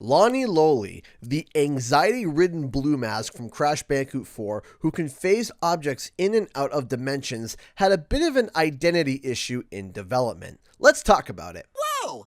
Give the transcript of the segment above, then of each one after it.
Lani-Loli, the anxiety-ridden blue mask from Crash Bandicoot 4 who can phase objects in and out of dimensions, had a bit of an identity issue in development. Let's talk about it. Whoa!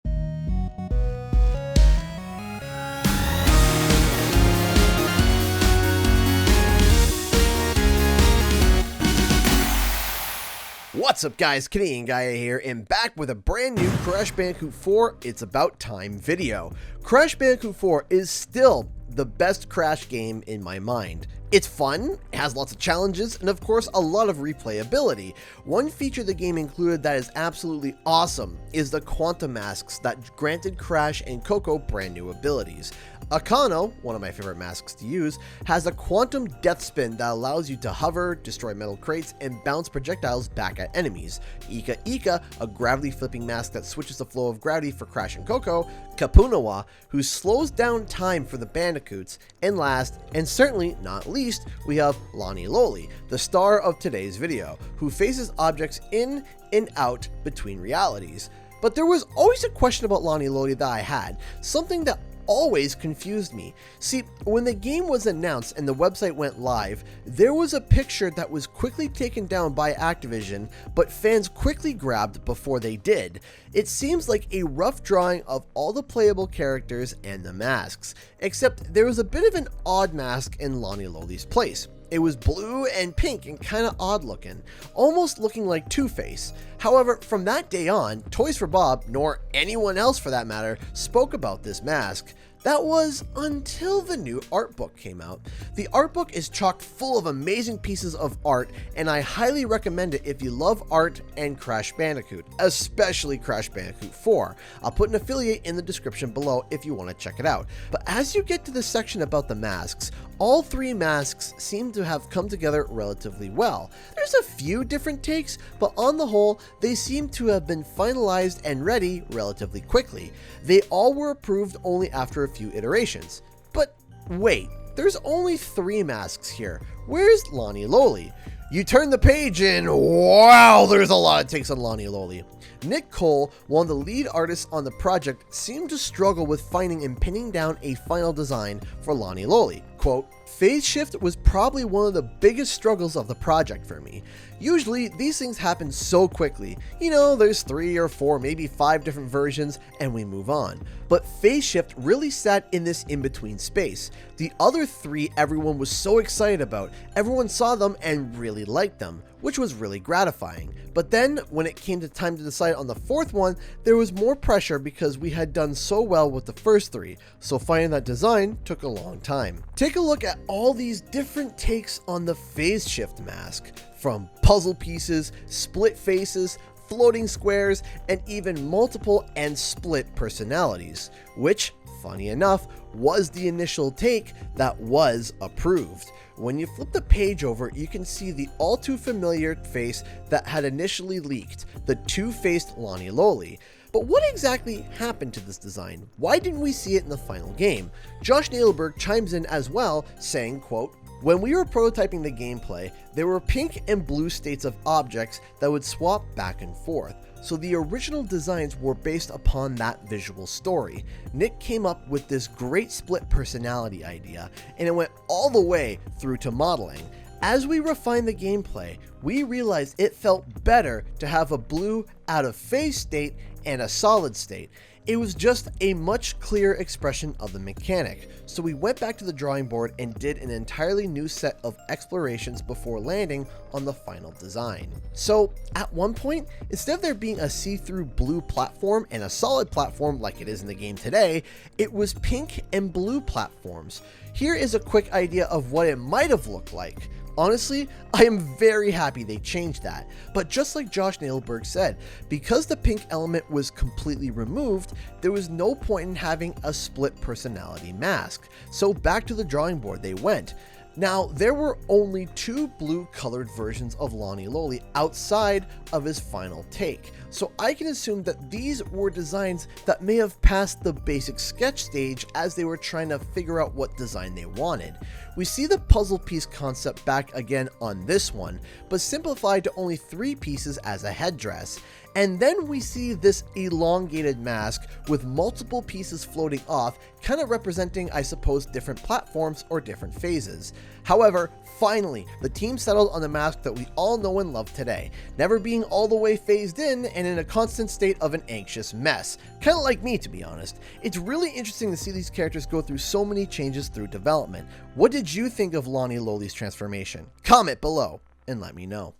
What's up guys, Canadian Guy here, and back with a brand new Crash Bandicoot 4 It's About Time video. Crash Bandicoot 4 is still the best Crash game in my mind. It's fun, it has lots of challenges, and of course a lot of replayability. One feature the game included that is absolutely awesome is the quantum masks that granted Crash and Coco brand new abilities. Akano, one of my favorite masks to use, has a quantum death spin that allows you to hover, destroy metal crates, and bounce projectiles back at enemies. Ika Ika, a gravity flipping mask that switches the flow of gravity for Crash and Coco. Kapunawa, who slows down time for the Bandicoots. And last, and certainly not least, we have Lani-Loli, the star of today's video, who phases objects in and out between realities. But there was always a question about Lani-Loli that I had, something that always confused me. See, when the game was announced and the website went live, there was a picture that was quickly taken down by Activision, but fans quickly grabbed before they did. It seems like a rough drawing of all the playable characters and the masks, except there was a bit of an odd mask in Lani-Loli's place. It was blue and pink and kinda odd looking, almost looking like Two-Face. However, from that day on, Toys for Bob, nor anyone else for that matter, spoke about this mask. That was until the new art book came out. The art book is chock full of amazing pieces of art, and I highly recommend it if you love art and Crash Bandicoot, especially Crash Bandicoot 4. I'll put an affiliate in the description below if you want to check it out. But as you get to the section about the masks, all three masks seem to have come together relatively well. There's a few different takes, but on the whole, they seem to have been finalized and ready relatively quickly. They all were approved only after a few iterations. But wait, there's only three masks here. Where's Lani-Loli? You turn the page and wow, there's a lot of takes on Lani-Loli. Nick Cole, one of the lead artists on the project, seemed to struggle with finding and pinning down a final design for Lani-Loli. Quote, "Phase shift was probably one of the biggest struggles of the project for me. Usually these things happen so quickly. You know, there's 3 or 4, maybe 5 different versions and we move on. But phase shift really sat in this in-between space. The other 3 everyone was so excited about. Everyone saw them and really liked them, which was really gratifying. But then when it came to time to decide on the 4th one, there was more pressure because we had done so well with the first 3, so finding that design took a long time." Take a look at all these different takes on the phase shift mask, from puzzle pieces, split faces, floating squares, and even multiple and split personalities, which, funny enough, was the initial take that was approved. When you flip the page over, you can see the all too familiar face that had initially leaked, the two-faced Lani-Loli. But what exactly happened to this design? Why didn't we see it in the final game? Josh Nailberg chimes in as well, saying, quote, "When we were prototyping the gameplay, there were pink and blue states of objects that would swap back and forth. So the original designs were based upon that visual story. Nick came up with this great split personality idea, and it went all the way through to modeling. As we refined the gameplay, we realized it felt better to have a blue out of phase state and a solid state. It was just a much clearer expression of the mechanic. So we went back to the drawing board and did an entirely new set of explorations before landing on the final design." So at one point, instead of there being a see-through blue platform and a solid platform like it is in the game today, it was pink and blue platforms. Here is a quick idea of what it might have looked like. Honestly, I am very happy they changed that, but just like Josh Nailberg said, because the pink element was completely removed, there was no point in having a split personality mask, so back to the drawing board they went. Now, there were only 2 blue colored versions of Lani-Loli outside of his final take, so I can assume that these were designs that may have passed the basic sketch stage as they were trying to figure out what design they wanted. We see the puzzle piece concept back again on this one, but simplified to only 3 pieces as a headdress. And then we see this elongated mask with multiple pieces floating off, kind of representing, I suppose, different platforms or different phases. However, finally, the team settled on the mask that we all know and love today, never being all the way phased in and in a constant state of an anxious mess. Kind of like me, to be honest. It's really interesting to see these characters go through so many changes through development. What did you think of Lani-Loli's transformation? Comment below and let me know.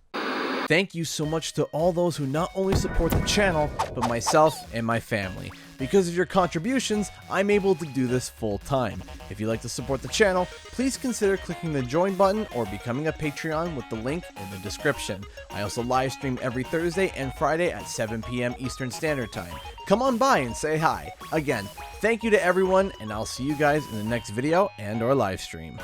Thank you so much to all those who not only support the channel, but myself and my family. Because of your contributions, I'm able to do this full time. If you'd like to support the channel, please consider clicking the join button or becoming a Patreon with the link in the description. I also live stream every Thursday and Friday at 7 p.m. Eastern Standard Time. Come on by and say hi. Again, thank you to everyone, and I'll see you guys in the next video and or live stream.